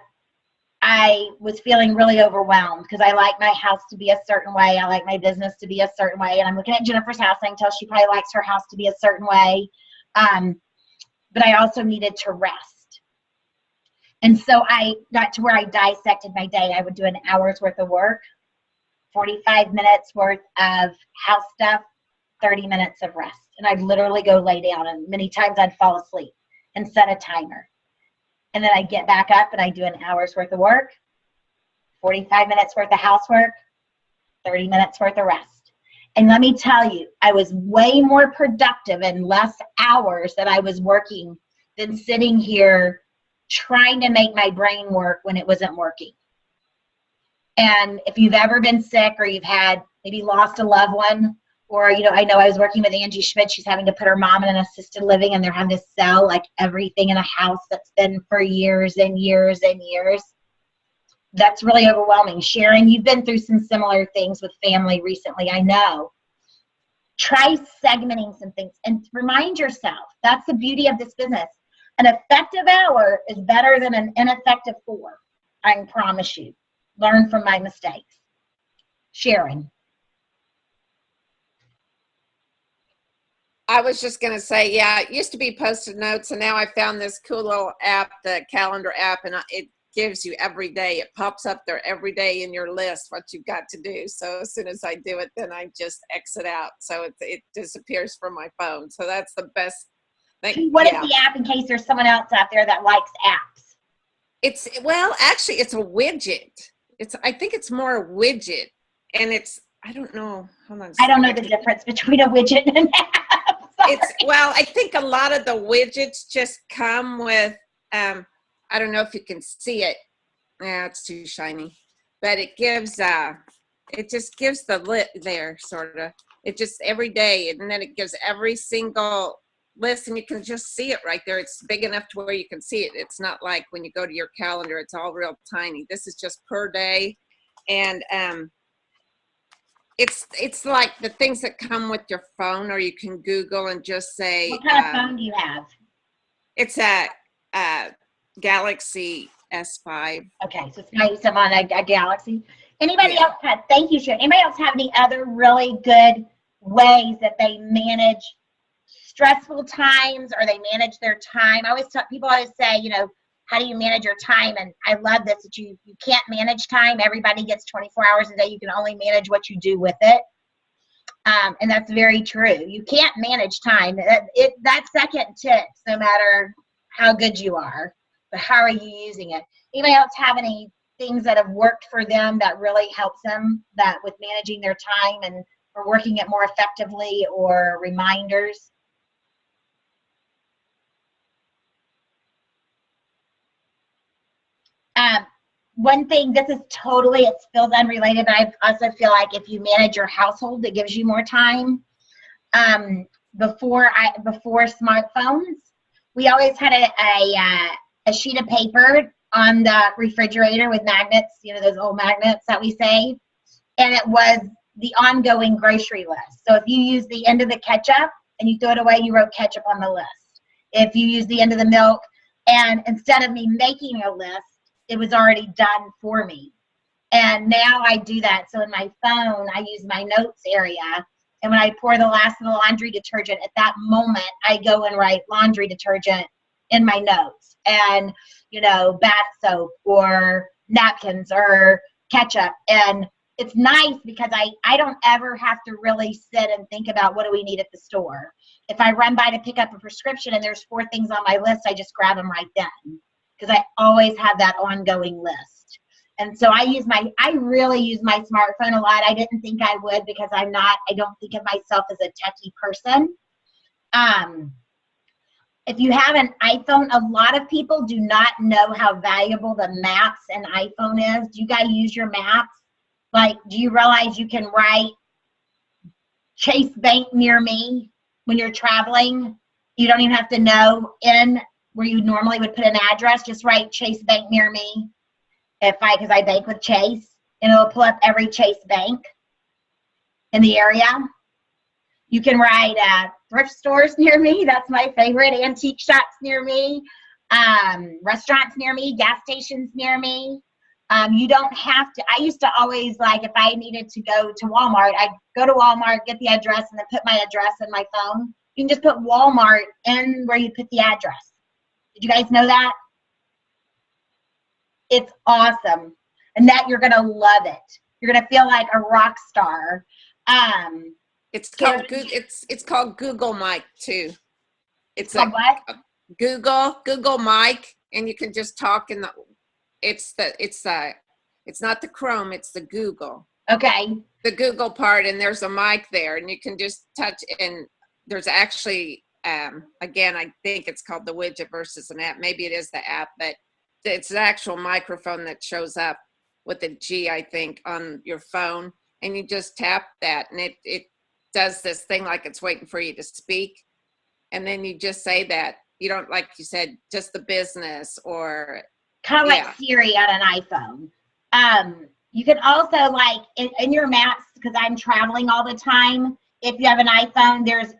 I was feeling really overwhelmed because I like my house to be a certain way. I like my business to be a certain way. And I'm looking at Jennifer's house, and I can tell she probably likes her house to be a certain way. But I also needed to rest. And so I got to where I dissected my day. I would do an hour's worth of work, 45 minutes worth of house stuff, 30 minutes of rest. And I'd literally go lay down, and many times I'd fall asleep and set a timer. And then I'd get back up and I'd do an hour's worth of work, 45 minutes worth of housework, 30 minutes worth of rest. And let me tell you, I was way more productive in less hours that I was working than sitting here trying to make my brain work when it wasn't working. And if you've ever been sick, or you've had maybe lost a loved one, or, I know I was working with Angie Schmidt. She's having to put her mom in an assisted living, and they're having to sell like everything in a house that's been for years and years and years. That's really overwhelming. Sharon, you've been through some similar things with family recently, I know. Try segmenting some things and remind yourself, that's the beauty of this business. An effective hour is better than an ineffective 4. I can promise you. Learn from my mistakes. Sharon. I was just going to say, yeah, it used to be Post-it notes, and now I found this cool little app, the calendar app, and it gives you every day. It pops up there every day in your list what you've got to do. So as soon as I do it, then I just exit out. So it disappears from my phone. So that's the best thing. What is the app, in case there's someone else out there that likes apps? Actually, it's a widget. I think it's more a widget, and I don't know. Hold on. I don't know the difference between a widget and an app. I think a lot of the widgets just come with, I don't know if you can see it. Yeah, it's too shiny, but it just gives the lit there, sort of. It just every day, and then it gives every single list, and you can just see it right there. It's big enough to where you can see it. It's not like when you go to your calendar, it's all real tiny. This is just per day, and it's like the things that come with your phone, or you can Google and just say. What kind of phone do you have? It's a Galaxy S5. Okay, so it's nice. I'm on a Galaxy. Anybody else thank you, Sharon. Anybody else have any other really good ways that they manage stressful times, or they manage their time? People always say, how do you manage your time? And I love this, that you can't manage time. Everybody gets 24 hours a day. You can only manage what you do with it. And that's very true. You can't manage time. That's second tips, no matter how good you are. But how are you using it? Anybody else have any things that have worked for them that really helps them that with managing their time and or working it more effectively, or reminders? One thing, this is totally, it feels unrelated, but I also feel like if you manage your household, it gives you more time. before smartphones, we always had a sheet of paper on the refrigerator with magnets, you know, those old magnets that we save, and it was the ongoing grocery list. So if you use the end of the ketchup and you throw it away, you wrote ketchup on the list. If you use the end of the milk, and instead of me making a list, it was already done for me. And now I do that. So in my phone, I use my notes area. And when I pour the last of the laundry detergent, at that moment, I go and write laundry detergent in my notes. And, you know, bath soap or napkins or ketchup. And it's nice because I don't ever have to really sit and think about what do we need at the store. If I run by to pick up a prescription and there's 4 things on my list, I just grab them right then because I always have that ongoing list. And so I really use my smartphone a lot. I didn't think I would because I don't think of myself as a techie person. If you have an iPhone, a lot of people do not know how valuable the maps in iPhone is. Do you guys use your maps? Like, do you realize you can write Chase Bank near me when you're traveling? You don't even have to know in where you normally would put an address. Just write Chase Bank near me. Because I bank with Chase, and it'll pull up every Chase bank in the area. You can write thrift stores near me. That's my favorite. Antique shops near me. Restaurants near me. Gas stations near me. You don't have to. I used to always, like, if I needed to go to Walmart, I'd go to Walmart, get the address, and then put my address in my phone. You can just put Walmart in where you put the address. Did you guys know that? It's awesome. And that you're going to love it. You're going to feel like a rock star. It's called Google Mic too. It's like what? Google Mic, and you can just talk in the. It's not the Chrome, it's the Google. Okay. The Google part, and there's a mic there, and you can just touch. And there's actually, again, I think it's called the widget versus an app. Maybe it is the app, but it's an actual microphone that shows up with a G, I think, on your phone, and you just tap that, and it does this thing like it's waiting for you to speak, and then you just say that. You don't, like you said, just the business or kind of like Siri on an iPhone. You can also, like, in your maps, because I'm traveling all the time, if you have an iPhone, there's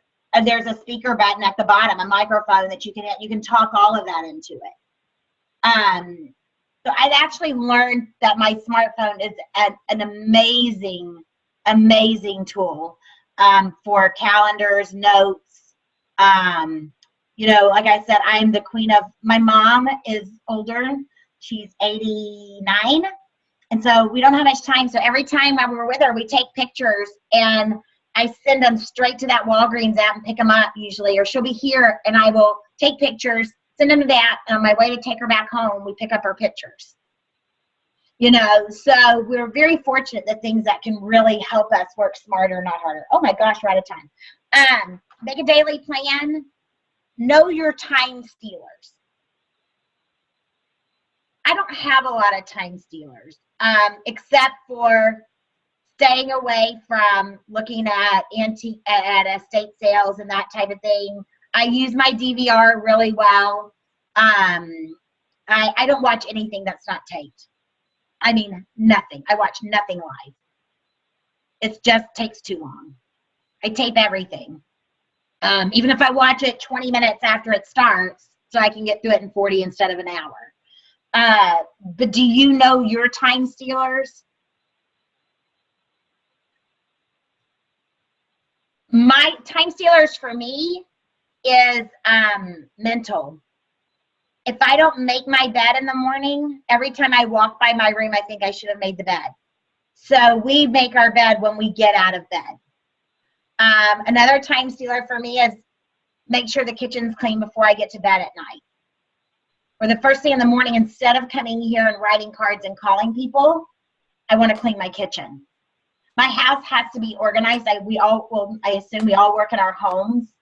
a speaker button at the bottom, a microphone that you can talk all of that into it. So I've actually learned that my smartphone is an amazing, amazing tool for calendars, notes. You know, like I said, I'm the queen of, my mom is older. She's 89. And so we don't have much time. So every time when we're with her, we take pictures and I send them straight to that Walgreens app and pick them up usually, or she'll be here and I will take pictures, send them to that, and on my way to take her back home, we pick up her pictures. You know, so we're very fortunate that things that can really help us work smarter, not harder. Oh my gosh, we're out of time. Make a daily plan. Know your time stealers. I don't have a lot of time stealers, except for staying away from looking at estate sales and that type of thing. I use my DVR really well. I don't watch anything that's not taped. I mean, nothing. I watch nothing live. It just takes too long. I tape everything. Even if I watch it 20 minutes after it starts, so I can get through it in 40 instead of an hour. But do you know your time stealers? My time stealers for me is mental. If I don't make my bed in the morning, every time I walk by my room, I think I should have made the bed. So we make our bed when we get out of bed. Another time stealer for me is make sure the kitchen's clean before I get to bed at night. Or the first thing in the morning, instead of coming here and writing cards and calling people, I want to clean my kitchen. My house has to be organized. I assume we all work in our homes.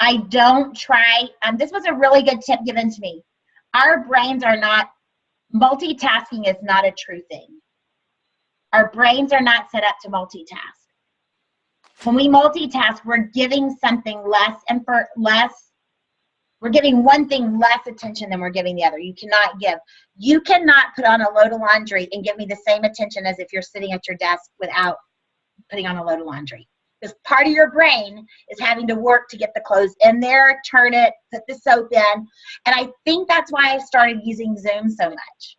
I don't try, this was a really good tip given to me. Our brains are not, multitasking is not a true thing. Our brains are not set up to multitask. When we multitask, we're giving something less, and for less, we're giving one thing less attention than we're giving the other. You cannot put on a load of laundry and give me the same attention as if you're sitting at your desk without putting on a load of laundry. Because part of your brain is having to work to get the clothes in there, turn it, put the soap in. And I think that's why I started using Zoom so much.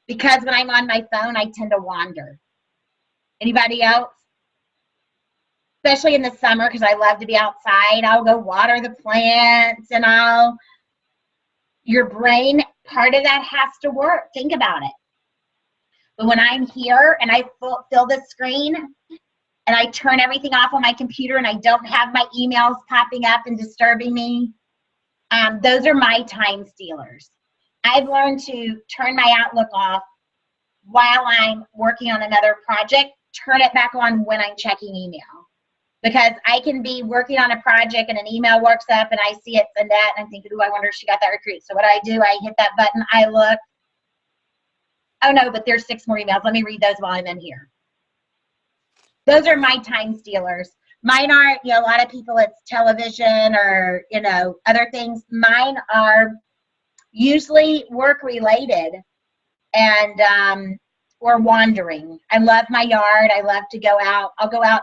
Because when I'm on my phone, I tend to wander. Anybody else? Especially in the summer, because I love to be outside. I'll go water the plants and your brain, part of that has to work. Think about it. But when I'm here and I fill the screen and I turn everything off on my computer and I don't have my emails popping up and disturbing me, those are my time stealers. I've learned to turn my Outlook off while I'm working on another project, turn it back on when I'm checking email. Because I can be working on a project and an email works up and I see it's Annette and I'm thinking, ooh, I wonder if she got that recruit. So what I do, I hit that button, I look. Oh no, but there's 6 more emails. Let me read those while I'm in here. Those are my time stealers. Mine aren't, a lot of people, it's television or, other things. Mine are usually work related and, or wandering. I love my yard. I love to go out. I'll go out.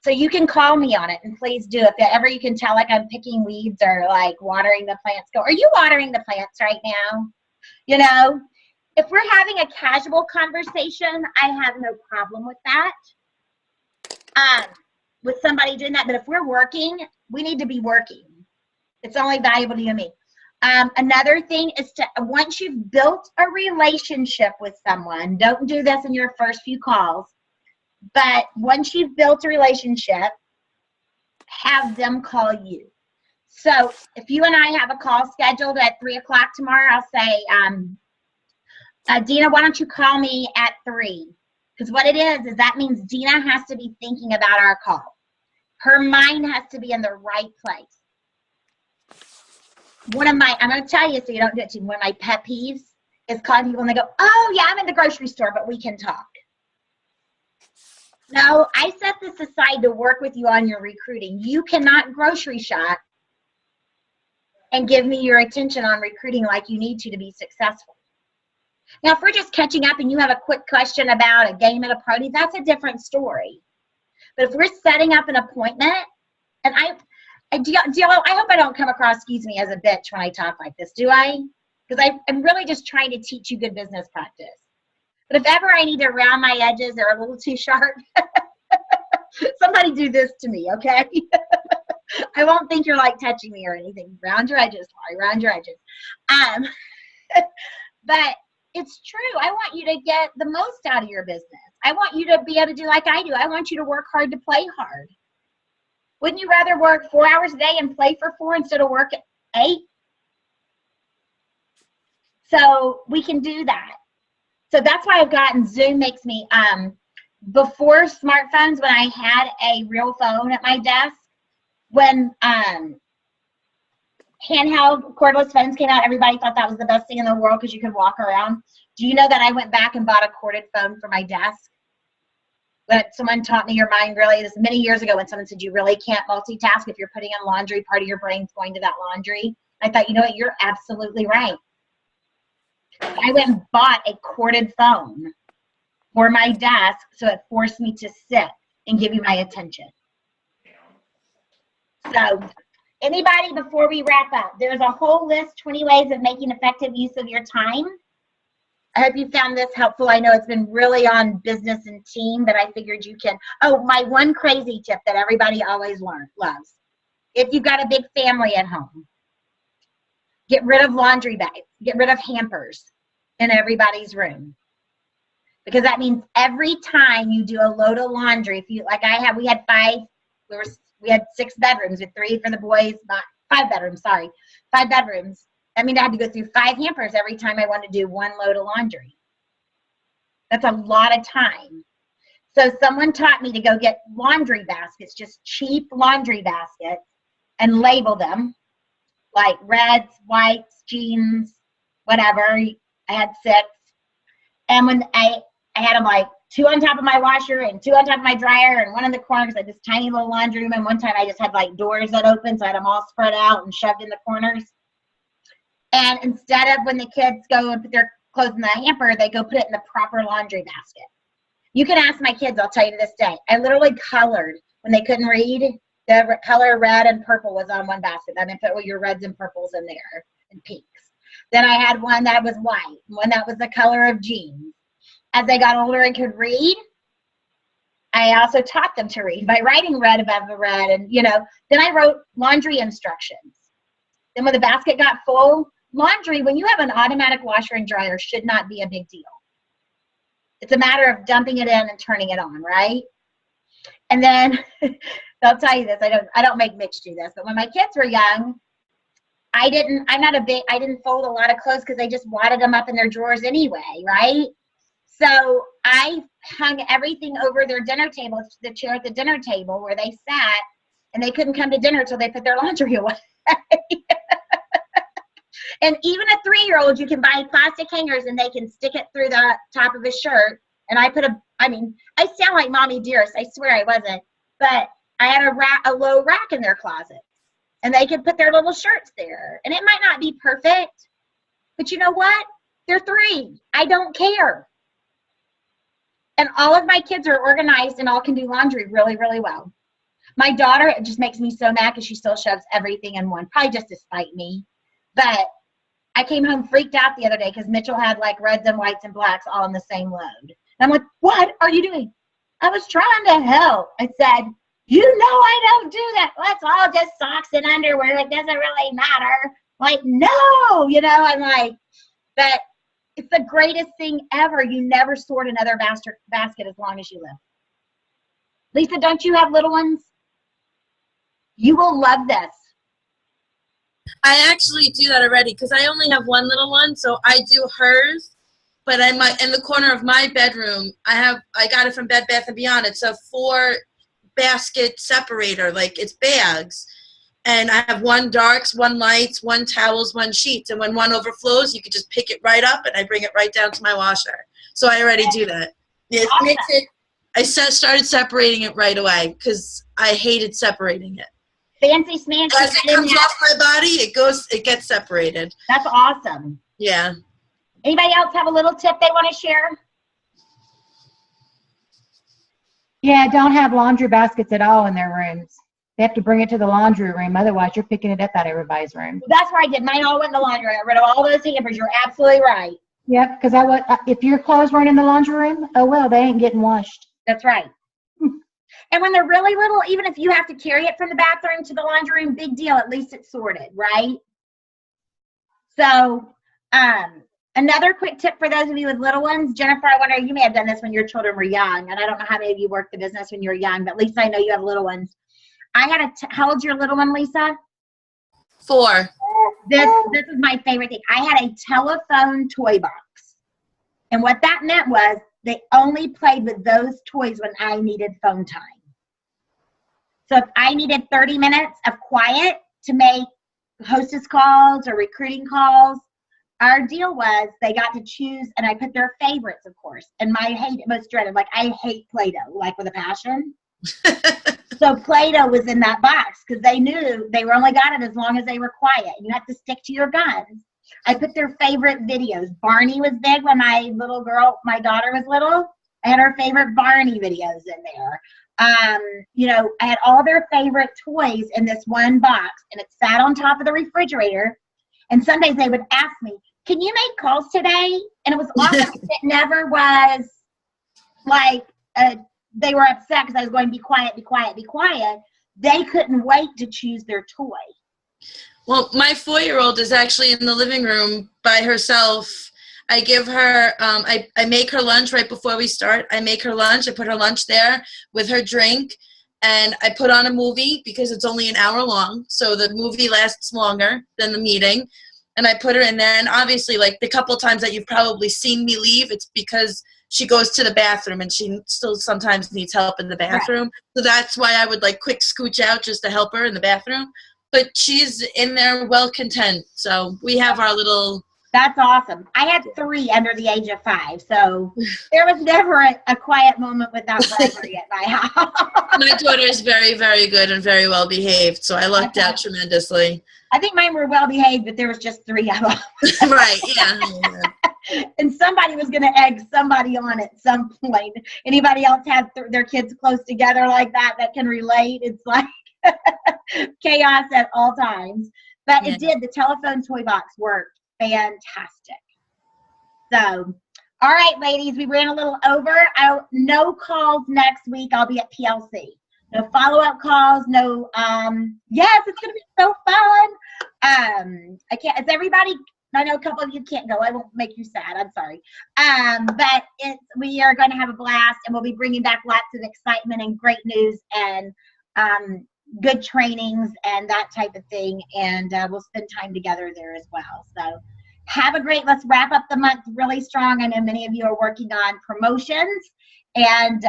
So you can call me on it, and please do. If ever you can tell, like I'm picking weeds or like watering the plants, go, are you watering the plants right now? If we're having a casual conversation, I have no problem with that, with somebody doing that. But if we're working, we need to be working. It's only valuable to you and me. Another thing is once you've built a relationship with someone, don't do this in your first few calls. But once you've built a relationship, have them call you. So if you and I have a call scheduled at 3 o'clock tomorrow, I'll say, Dina, why don't you call me at 3? Because what it is that means Dina has to be thinking about our call. Her mind has to be in the right place. I'm going to tell you so you don't do it to me, one of my pet peeves is calling people and they go, oh yeah, I'm in the grocery store, but we can talk. No, I set this aside to work with you on your recruiting. You cannot grocery shop and give me your attention on recruiting like you need to be successful. Now, if we're just catching up and you have a quick question about a game at a party, that's a different story. But if we're setting up an appointment, and I hope I don't come across, excuse me, as a bitch when I talk like this, do I? Because I'm really just trying to teach you good business practice. But if ever I need to round my edges, they're a little too sharp, somebody do this to me, okay? I won't think you're like touching me or anything. Round your edges, Laurie, round your edges. But it's true. I want you to get the most out of your business. I want you to be able to do like I do. I want you to work hard to play hard. Wouldn't you rather work 4 hours a day and play for 4 instead of work 8? So we can do that. So that's why I've gotten Zoom makes me, before smartphones, when I had a real phone at my desk, when handheld cordless phones came out, everybody thought that was the best thing in the world because you could walk around. Do you know that I went back and bought a corded phone for my desk? But someone taught me your mind really, this many years ago when someone said you really can't multitask. If you're putting in laundry, part of your brain's going to that laundry. I thought, you know what, you're absolutely right. I went and bought a corded phone for my desk, so it forced me to sit and give you my attention. So anybody, before we wrap up, there's a whole list, 20 ways of making effective use of your time. I hope you found this helpful. I know it's been really on business and team, but I figured you can. Oh, my one crazy tip that everybody always loves. If you've got a big family at home, get rid of laundry bags. Get rid of hampers in everybody's room. Because that means every time you do a load of laundry, if you, like we had 5, we had 6 bedrooms with 3 for the boys, 5 bedrooms, sorry, 5 bedrooms. That means I had to go through 5 hampers every time I wanted to do 1 load of laundry. That's a lot of time. So someone taught me to go get laundry baskets, just cheap laundry baskets, and label them like reds, whites, jeans, whatever. I had 6. And when I had them like 2 on top of my washer and 2 on top of my dryer and 1 in the corner because I had this tiny little laundry room. And one time I just had like doors that opened, so I had them all spread out and shoved in the corners. And instead of when the kids go and put their clothes in the hamper, they go put it in the proper laundry basket. You can ask my kids, I'll tell you to this day. I literally colored when they couldn't read. The color red and purple was on one basket. Then I put your reds and purples in there and pinks. Then I had one that was white, one that was the color of jeans. As they got older and could read, I also taught them to read by writing red above the red. And, you know, then I wrote laundry instructions. Then when the basket got full, laundry, when you have an automatic washer and dryer, should not be a big deal. It's a matter of dumping it in and turning it on, right? And then I'll tell you this, I don't make Mitch do this, but when my kids were young, I didn't fold a lot of clothes because they just wadded them up in their drawers anyway, right? So I hung everything over their dinner table, the chair at the dinner table where they sat, and they couldn't come to dinner until they put their laundry away. And even a 3-year-old, you can buy plastic hangers and they can stick it through the top of his shirt. And I sound like Mommy Dearest. I swear I wasn't. But I had a low rack in their closet. And they could put their little shirts there. And it might not be perfect. But you know what? They're 3. I don't care. And all of my kids are organized and all can do laundry really, really well. My daughter, it just makes me so mad because she still shoves everything in one, probably just to spite me. But I came home freaked out the other day because Mitchell had like reds and whites and blacks all in the same load. And I'm like, what are you doing? I was trying to help. I said, you know I don't do that. Let's all just socks and underwear. It doesn't really matter. Like, no, you know, I'm like, but it's the greatest thing ever. You never sort another basket as long as you live. Lisa, don't you have little ones? You will love this. I actually do that already because I only have one little one, so I do hers. But in the corner of my bedroom, I got it from Bed Bath & Beyond. It's a 4-basket separator, like it's bags. And I have 1 darks, 1 lights, 1 towels, 1 sheets. And when one overflows, you could just pick it right up and I bring it right down to my washer. So I already do that. It Awesome. makes it. I started separating it right away because I hated separating it. Fancy smancy. As it comes off my body, it gets separated. That's awesome. Yeah. Anybody else have a little tip they want to share? Yeah, don't have laundry baskets at all in their rooms. They have to bring it to the laundry room. Otherwise, you're picking it up out of everybody's room. That's what I did. Mine all went in the laundry. I got rid of all those hampers. You're absolutely right. Yep, because if your clothes weren't in the laundry room, oh well, they ain't getting washed. That's right. And when they're really little, even if you have to carry it from the bathroom to the laundry room, big deal. At least it's sorted, right? So, another quick tip for those of you with little ones, Jennifer, I wonder, you may have done this when your children were young, and I don't know how many of you worked the business when you were young, but Lisa, I know you have little ones. I had how old's your little one, Lisa? 4. This is my favorite thing. I had a telephone toy box. And what that meant was they only played with those toys when I needed phone time. So if I needed 30 minutes of quiet to make hostess calls or recruiting calls, our deal was they got to choose, and I put their favorites, of course. And my most dreaded, like I hate Play-Doh, like with a passion. So Play-Doh was in that box because they knew they were only got it as long as they were quiet. You have to stick to your guns. I put their favorite videos. Barney was big when my daughter was little. I had her favorite Barney videos in there. You know, I had all their favorite toys in this one box, and it sat on top of the refrigerator. And some days they would ask me, can you make calls today? And it was awesome. It never was like they were upset because I was going, be quiet, be quiet, be quiet. They couldn't wait to choose their toy. Well, my 4-year-old is actually in the living room by herself. I give her, I make her lunch right before we start. I make her lunch. I put her lunch there with her drink. And I put on a movie because it's only an hour long. So the movie lasts longer than the meeting. And I put her in there. And obviously, like the couple times that you've probably seen me leave, it's because she goes to the bathroom and she still sometimes needs help in the bathroom. Right. So that's why I would like quick scooch out just to help her in the bathroom. But she's in there well content. So we have our little That's awesome. I had 3 under the age of 5, so there was never a quiet moment without bribery at my house. My daughter is very, very good and very well behaved, so I lucked out tremendously. I think mine were well behaved, but there was just 3 of them. Right, yeah. And somebody was going to egg somebody on at some point. Anybody else have their kids close together like that can relate? It's like chaos at all times. But it did. The telephone toy box worked fantastic. So, all right, ladies, we ran a little over. No calls next week. I'll be at PLC. No follow-up calls. No. Yes, it's gonna be so fun. I can't. Is everybody? I know a couple of you can't go. I won't make you sad. I'm sorry. But we are going to have a blast, and we'll be bringing back lots of excitement and great news and good trainings and that type of thing. And we'll spend time together there as well. So have a great. Let's wrap up the month really strong. I know many of you are working on promotions, and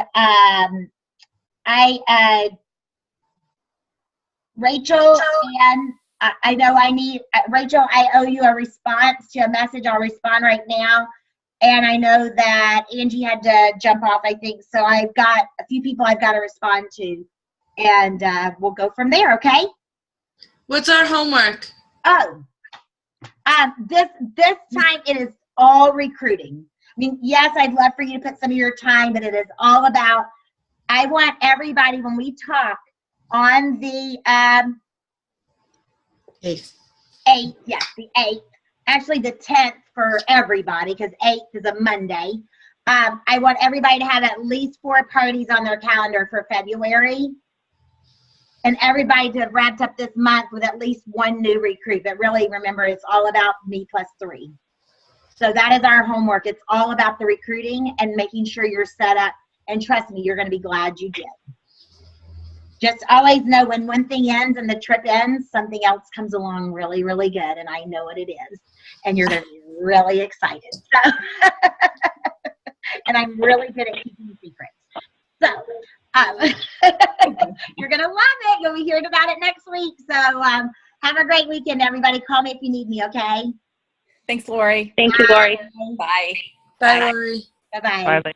Rachel and I know I need Rachel. I owe you a response to a message. I'll respond right now. And I know that Angie had to jump off, I think. So I've got a few people I've got to respond to, and we'll go from there. Okay. What's our homework? Oh, this time it is all recruiting. I mean, yes, I'd love for you to put some of your time, but it is all about. I want everybody when we talk on the 8th. 8th, yes, the 8th. Actually, the 10th for everybody because 8th is a Monday. I want everybody to have at least 4 parties on their calendar for February. And everybody to have wrapped up this month with at least 1 new recruit. But really, remember, it's all about me plus 3. So that is our homework. It's all about the recruiting and making sure you're set up. And trust me, you're going to be glad you did. Just always know when one thing ends and the trip ends, something else comes along really, really good. And I know what it is. And you're going to be really excited. So, and I'm really good at keeping secrets. So you're going to love it. You'll be hearing about it next week. So have a great weekend, everybody. Call me if you need me, okay? Thanks, Lori. Thank you, Lori. Bye. Bye, Lori. Bye-bye. Bye.